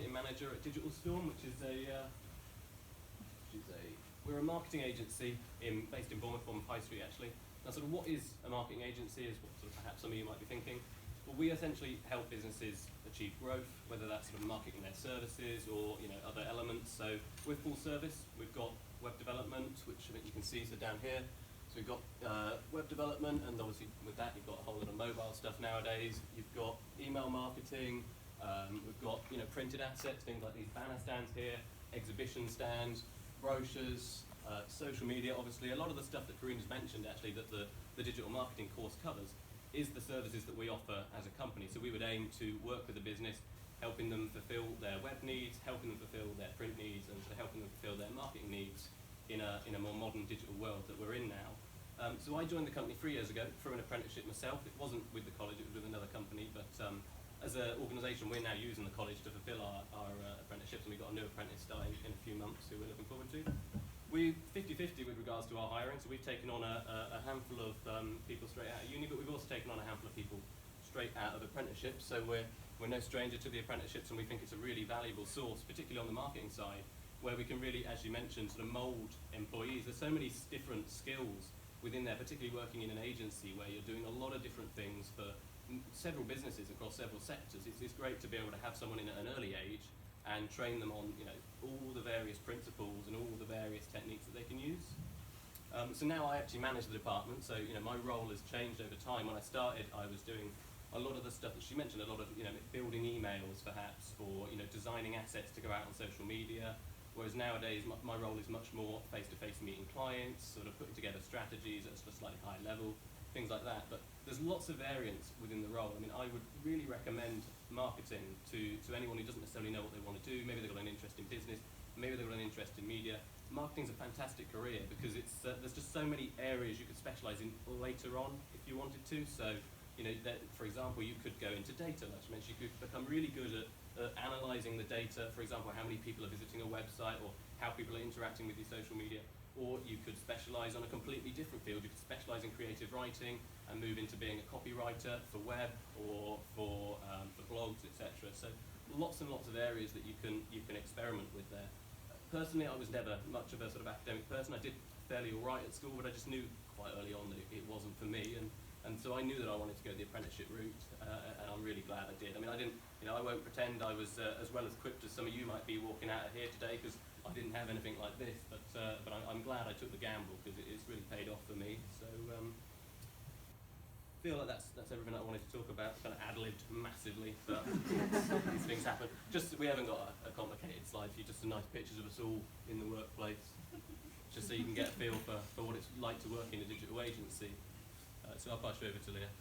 marketing manager at Digital Storm, which is we're a marketing agency based in Bournemouth on High Street actually. Now sort of what is a marketing agency is what sort of perhaps some of you might be thinking. Well, we essentially help businesses achieve growth, whether that's sort of marketing their services or other elements. So we're full service. We've got web development, which I think you can see down here. So we've got web development, and obviously with that you've got a whole lot of mobile stuff nowadays. You've got email marketing. We've got printed assets, things like these banner stands here, exhibition stands, brochures, social media. Obviously, a lot of the stuff that Karina's mentioned actually that the digital marketing course covers is the services that we offer as a company. So we would aim to work with the business, helping them fulfill their web needs, helping them fulfill their print needs, and helping them fulfill their marketing needs in a more modern digital world that we're in now. So I joined the company 3 years ago through an apprenticeship myself. It wasn't with the college, it was with another company, but as an organisation we're now using the college to fulfil our apprenticeships, and we've got a new apprentice starting in a few months who we're looking forward to. We're 50-50 with regards to our hiring, so we've taken on a handful of people straight out of uni, but we've also taken on a handful of people straight out of apprenticeships, so we're no stranger to the apprenticeships, and we think it's a really valuable source, particularly on the marketing side, where we can really, as you mentioned, sort of mould employees. There's so many different skills within there, particularly working in an agency where you're doing a lot of different things for several businesses across several sectors. It's great to be able to have someone in at an early age and train them on all the various principles and all the various techniques that they can use. So now I actually manage the department, so my role has changed over time. When I started, I was doing a lot of the stuff that she mentioned, a lot of building emails perhaps, or designing assets to go out on social media, whereas nowadays my role is much more face-to-face meeting clients, sort of putting together strategies at a slightly higher level, things like that. But there's lots of variance within the role. I mean, I would really recommend marketing to anyone who doesn't necessarily know what they want to do. Maybe they've got an interest in business, maybe they've got an interest in media. Marketing's a fantastic career because there's just so many areas you could specialise in later on if you wanted to. So, for example, you could go into data, like you mentioned. You could become really good at analysing the data, for example, how many people are visiting a website or how people are interacting with your social media. Or you could specialise on a completely different field. You could specialise in creative writing and move into being a copywriter for web or for blogs, etc. So lots and lots of areas that you can experiment with there. Personally, I was never much of a sort of academic person. I did fairly all right at school, but I just knew quite early on that it wasn't for me, and so I knew that I wanted to go the apprenticeship route, and I'm really glad I did. I mean, I didn't, I won't pretend I was as well equipped as some of you might be walking out of here today, because I didn't have anything like this, but I'm glad I took the gamble because it's really paid off for me. So feel like that's everything I wanted to talk about. Kind of ad-libbed massively, but these things happen. Just we haven't got a complicated slide for you, just some nice pictures of us all in the workplace, just so you can get a feel for what it's like to work in a digital agency. So I'll pass you over to Leah.